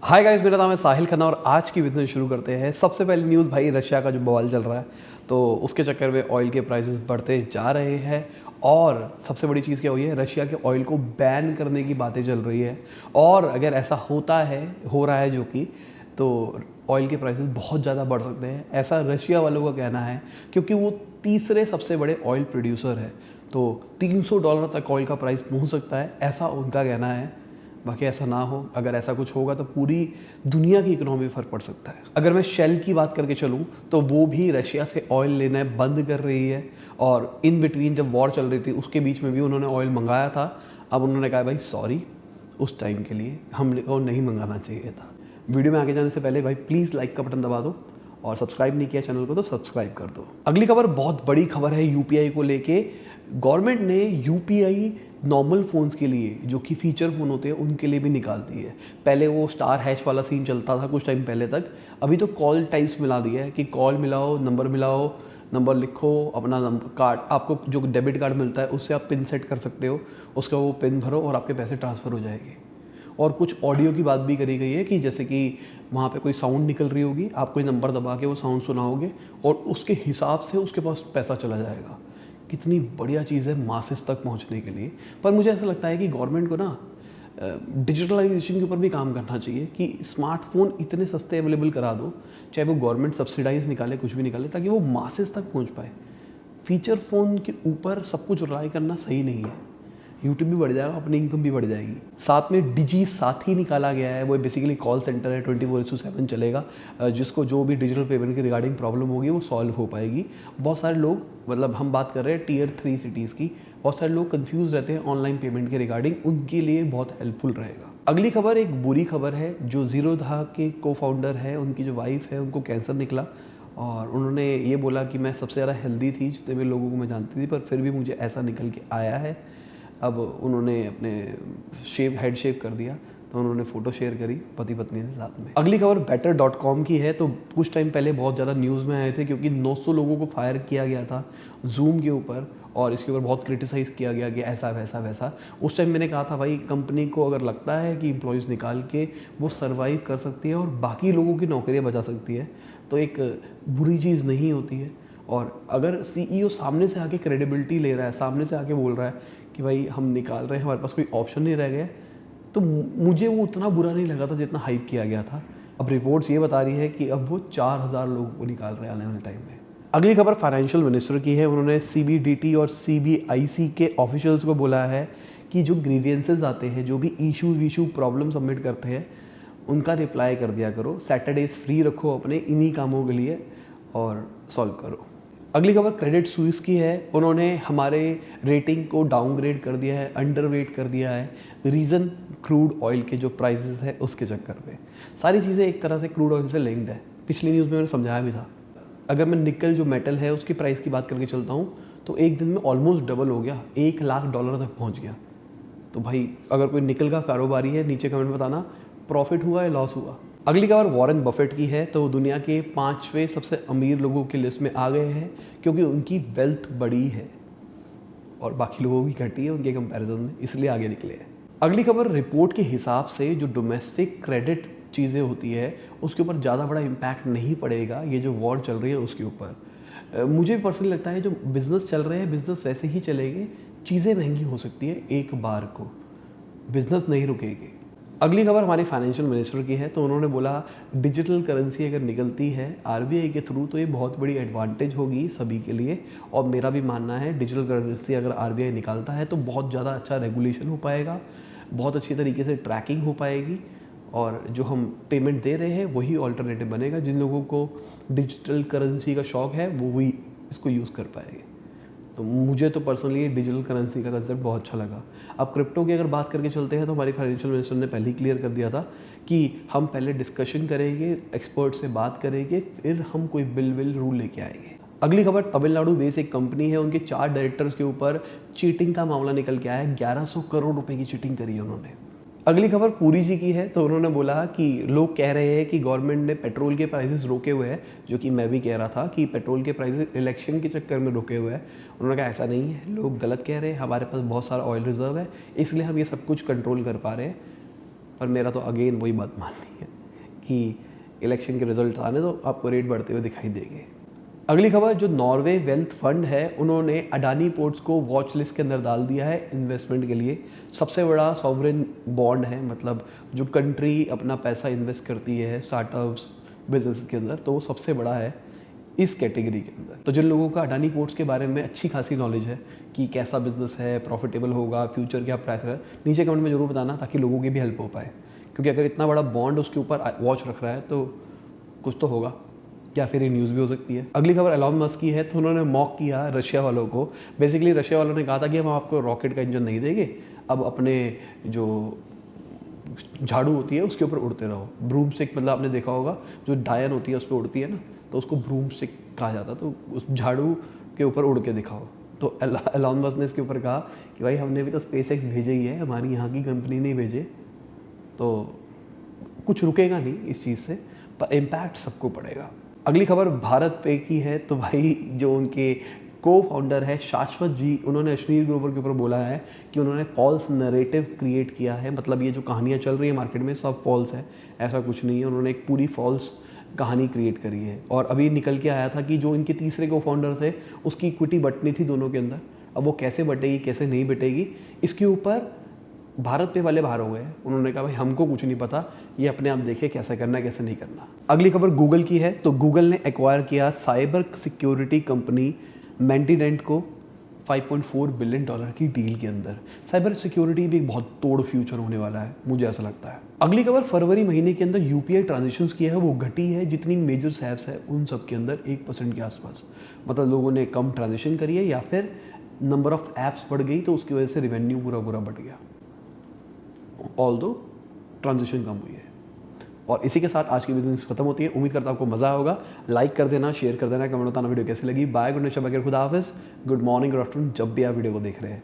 Hi guys, मेरा नाम है साहिल खन्ना और आज की वीडियो शुरू करते हैं। सबसे पहली न्यूज़ भाई, रशिया का जो बवाल चल रहा है तो उसके चक्कर में ऑयल के प्राइसेस बढ़ते जा रहे हैं। और सबसे बड़ी चीज़ क्या हुई है, रशिया के ऑयल को बैन करने की बातें चल रही है। और अगर ऐसा हो रहा है जो कि तो ऑयल के प्राइसेस बहुत ज़्यादा बढ़ सकते हैं, ऐसा रशिया वालों का कहना है, क्योंकि वो तीसरे सबसे बड़े ऑयल प्रोड्यूसर है। तो $300 तक ऑयल का प्राइस पहुंच सकता है, ऐसा उनका कहना है। बाकी ऐसा ना हो, अगर ऐसा कुछ होगा तो पूरी दुनिया की इकोनॉमी में फ़र्क पड़ सकता है। अगर मैं शेल की बात करके चलूँ तो वो भी रशिया से ऑयल लेना बंद कर रही है। और इन बिटवीन जब वॉर चल रही थी उसके बीच में भी उन्होंने ऑयल मंगाया था। अब उन्होंने कहा भाई सॉरी, उस टाइम के लिए हमको नहीं मंगाना चाहिए था। वीडियो में आगे जाने से पहले भाई प्लीज़ लाइक का बटन दबा दो और सब्सक्राइब नहीं किया चैनल को तो सब्सक्राइब कर दो। अगली खबर बहुत बड़ी खबर है यूपीआई को लेके। गवर्नमेंट ने यूपीआई नॉर्मल फ़ोन्स के लिए, जो कि फ़ीचर फ़ोन होते हैं, उनके लिए भी निकाल दी है। पहले वो स्टार हैश वाला सीन चलता था कुछ टाइम पहले तक। अभी तो कॉल टाइप्स मिला दिया है कि कॉल मिलाओ, नंबर लिखो, अपना नंबर कार्ड, आपको जो डेबिट कार्ड मिलता है उससे आप पिन सेट कर सकते हो, उसका वो पिन भरो और आपके पैसे ट्रांसफ़र हो जाएंगे। और कुछ ऑडियो की बात भी करी गई है कि जैसे कि वहाँ पे कोई साउंड निकल रही होगी, आप कोई नंबर दबा के वो साउंड सुनाओगे और उसके हिसाब से उसके पास पैसा चला जाएगा। कितनी बढ़िया चीज़ है मासेस तक पहुँचने के लिए। पर मुझे ऐसा लगता है कि गवर्नमेंट को ना डिजिटलाइजेशन के ऊपर भी काम करना चाहिए कि स्मार्टफोन इतने सस्ते अवेलेबल करा दो, चाहे वो गवर्नमेंट सब्सिडाइज निकाले, कुछ भी निकाले, ताकि वो मासेस तक पहुँच पाए। फीचर फ़ोन के ऊपर सब कुछ रिलाई करना सही नहीं है। यूट्यूब भी बढ़ जाएगा, अपनी इनकम भी बढ़ जाएगी। साथ में डिजी साथी निकाला गया है, वो बेसिकली कॉल सेंटर है, 24/7 चलेगा। जिसको जो भी डिजिटल पेमेंट की रिगार्डिंग प्रॉब्लम होगी वो सॉल्व हो पाएगी। बहुत सारे लोग, मतलब हम बात कर रहे हैं टियर 3 सिटीज़ की, बहुत सारे लोग कंफ्यूज रहते हैं ऑनलाइन पेमेंट के रिगार्डिंग, उनके लिए बहुत हेल्पफुल रहेगा। अगली खबर एक बुरी खबर है। जो ज़ीरोधा के को फाउंडर है, उनकी जो वाइफ है, उनको कैंसर निकला और उन्होंने ये बोला कि मैं सबसे ज़्यादा हेल्दी थी जितने भी लोगों को मैं जानती थी, पर फिर भी मुझे ऐसा निकल के आया है। अब उन्होंने अपने हेड शेव कर दिया, तो उन्होंने फ़ोटो शेयर करी पति पत्नी के साथ में। अगली खबर better.com की है। तो कुछ टाइम पहले बहुत ज़्यादा न्यूज़ में आए थे क्योंकि 900 लोगों को फायर किया गया था जूम के ऊपर और इसके ऊपर बहुत क्रिटिसाइज़ किया गया कि ऐसा वैसा वैसा। उस टाइम मैंने कहा था भाई, कंपनी को अगर लगता है कि एम्प्लॉयज़ निकाल के वो सर्वाइव कर सकती है और बाकी लोगों की नौकरियाँ बचा सकती है तो एक बुरी चीज़ नहीं होती है। और अगर सीईओ सामने से आके क्रेडिबिलिटी ले रहा है, सामने से आके बोल रहा है कि भाई हम निकाल रहे हैं, हमारे पास कोई ऑप्शन नहीं रह गया, तो मुझे वो उतना बुरा नहीं लगा था जितना हाइप किया गया था। अब रिपोर्ट्स ये बता रही है कि अब वो 4000 लोगों को निकाल रहे हैं आने वाले टाइम में। अगली खबर फाइनेंशियल मिनिस्टर की है। उन्होंने सीबीडीटी और सीबीआईसी के ऑफिशियल्स को बोला है कि जो ग्रीवियंसेस आते हैं, जो भी इशू प्रॉब्लम सबमिट करते हैं, उनका रिप्लाई कर दिया करो। सैटरडेज फ्री रखो अपने इन्हीं कामों के लिए और सॉल्व करो। अगली खबर क्रेडिट स्विस की है। उन्होंने हमारे रेटिंग को डाउनग्रेड कर दिया है, अंडरवेट कर दिया है। रीज़न क्रूड ऑयल के जो प्राइसेस है उसके चक्कर में। सारी चीज़ें एक तरह से क्रूड ऑयल से लिंक्ड है। पिछली न्यूज़ में मैंने समझाया भी था। अगर मैं निकल जो मेटल है उसकी प्राइस की बात करके चलता हूँ तो एक दिन में ऑलमोस्ट डबल हो गया, $1,00,000 तक पहुँच गया। तो भाई अगर कोई निकल का कारोबारी है, नीचे कमेंट बताना प्रॉफिट हुआ या लॉस हुआ। अगली खबर वॉरेन बफेट की है। तो दुनिया के 5वें सबसे अमीर लोगों की लिस्ट में आ गए हैं क्योंकि उनकी वेल्थ बड़ी है और बाकी लोगों की घटी है उनके कंपैरिजन में, इसलिए आगे निकले हैं। अगली खबर रिपोर्ट के हिसाब से जो डोमेस्टिक क्रेडिट चीज़ें होती है उसके ऊपर ज़्यादा बड़ा इम्पैक्ट नहीं पड़ेगा, ये जो वॉर चल रही है उसके ऊपर। मुझे पर्सनली लगता है जो बिज़नेस चल रहे हैं बिज़नेस वैसे ही चलेंगे। चीज़ें महंगी हो सकती है, एक बार को बिज़नेस नहीं रुकेगी। अगली खबर हमारे फाइनेंशियल मिनिस्टर की है। तो उन्होंने बोला डिजिटल करेंसी अगर निकलती है आरबीआई के थ्रू तो ये बहुत बड़ी एडवांटेज होगी सभी के लिए। और मेरा भी मानना है डिजिटल करेंसी अगर आरबीआई निकालता है तो बहुत ज़्यादा अच्छा रेगुलेशन हो पाएगा, बहुत अच्छी तरीके से ट्रैकिंग हो पाएगी और जो हम पेमेंट दे रहे हैं वही ऑल्टरनेटिव बनेगा। जिन लोगों को डिजिटल करेंसी का शौक है वो भी इसको यूज़ कर पाएंगे। तो मुझे तो पर्सनली डिजिटल करेंसी का कंसेप्ट बहुत अच्छा लगा। अब क्रिप्टो की अगर बात करके चलते हैं तो हमारी फाइनेंशियल मिनिस्टर ने पहले ही क्लियर कर दिया था कि हम पहले डिस्कशन करेंगे, एक्सपर्ट से बात करेंगे, फिर हम कोई बिल रूल लेके आएंगे। अगली खबर तमिलनाडु बेस्ड एक कंपनी है, उनके 4 डायरेक्टर्स के ऊपर चीटिंग का मामला निकल के आया है। 1100 करोड़ रुपए की चीटिंग करी है उन्होंने। अगली खबर पुरी जी की है। तो उन्होंने बोला कि लोग कह रहे हैं कि गवर्नमेंट ने पेट्रोल के प्राइसेस रोके हुए हैं, जो कि मैं भी कह रहा था कि पेट्रोल के प्राइसेस इलेक्शन के चक्कर में रोके हुए हैं। उन्होंने कहा ऐसा नहीं है, लोग गलत कह रहे हैं, हमारे पास बहुत सारा ऑयल रिजर्व है इसलिए हम ये सब कुछ कंट्रोल कर पा रहे हैं। पर मेरा तो अगेन वही बात माननी है, कि इलेक्शन के रिजल्ट आने तो आपको रेट बढ़ते हुए दिखाई देंगे। अगली खबर, जो नॉर्वे वेल्थ फंड है उन्होंने अडानी पोर्ट्स को वॉच लिस्ट के अंदर डाल दिया है इन्वेस्टमेंट के लिए। सबसे बड़ा सॉवरेन बॉन्ड है, मतलब जो कंट्री अपना पैसा इन्वेस्ट करती है स्टार्टअप्स बिजनेस के अंदर, तो वो सबसे बड़ा है इस कैटेगरी के अंदर। तो जिन लोगों का अडानी पोर्ट्स के बारे में अच्छी खासी नॉलेज है कि कैसा बिजनेस है, प्रॉफिटेबल होगा, फ्यूचर क्या प्राइस है, नीचे कमेंट में ज़रूर बताना ताकि लोगों की भी हेल्प हो पाए। क्योंकि अगर इतना बड़ा बॉन्ड उसके ऊपर वॉच रख रहा है तो कुछ तो होगा, या फिर ये न्यूज़ भी हो सकती है। अगली खबर एलॉन मस्क की है। तो उन्होंने मॉक किया रशिया वालों को। बेसिकली रशिया वालों ने कहा था कि हम आपको रॉकेट का इंजन नहीं देंगे, अब अपने जो झाड़ू होती है उसके ऊपर उड़ते रहो। ब्रूम स्टिक, मतलब आपने देखा होगा जो डायन होती है उस पर उड़ती है ना, तो उसको ब्रूम स्टिक कहा जाता है। तो उस झाड़ू के ऊपर उड़ के दिखाओ। तो एलॉन मस्क ने इसके ऊपर कहा कि भाई हमने भी तो स्पेस एक्स भेजे ही है, हमारी यहाँ की कंपनी नहीं भेजे, तो कुछ रुकेगा नहीं इस चीज़ से, पर इम्पैक्ट सबको पड़ेगा। अगली खबर भारत पे की है। तो भाई जो उनके को फाउंडर है शाश्वत जी, उन्होंने अश्लील ग्रोवर के ऊपर बोला है कि उन्होंने फॉल्स नरेटिव क्रिएट किया है। मतलब ये जो कहानियाँ चल रही है मार्केट में सब फॉल्स है, ऐसा कुछ नहीं है। उन्होंने एक पूरी फॉल्स कहानी क्रिएट करी है। और अभी निकल के आया था कि जो इनके तीसरे को फाउंडर थे उसकी इक्विटी बंटनी थी दोनों के अंदर। अब वो कैसे बटेगी कैसे नहीं बटेगी, इसके ऊपर भारत पे वाले बाहर हो गए। उन्होंने कहा भाई हमको कुछ नहीं पता, ये अपने आप देखे कैसे करना है कैसे नहीं करना। अगली खबर गूगल की है। तो गूगल ने एक्वायर किया साइबर सिक्योरिटी कंपनी मेंटीडेंट को 5.4 बिलियन डॉलर की डील के अंदर। साइबर सिक्योरिटी भी एक बहुत तोड़ फ्यूचर होने वाला है, मुझे ऐसा लगता है। अगली खबर फरवरी महीने के अंदर यूपीआई ट्रांजेक्शन्स की है, वो घटी है जितनी मेजर ऐप्स है उन सब के अंदर 1% के आसपास। मतलब लोगों ने कम ट्रांजेक्शन करी है या फिर नंबर ऑफ ऐप्स बढ़ गई, तो उसकी वजह से रेवेन्यू पूरा बढ़ गया, ऑल दो ट्रांजिशन कम हुई है। और इसी के साथ आज की बिजनेस खत्म होती है। उम्मीद करता हूँ आपको मजा होगा। लाइक कर देना, शेयर कर देना, कमेंट बताना वीडियो कैसी लगी। बाय, गुड नाइट, शब, खुदा हाफिज़, गुड मॉर्निंग और आफ्टरनून, जब भी आप वीडियो को देख रहे हैं।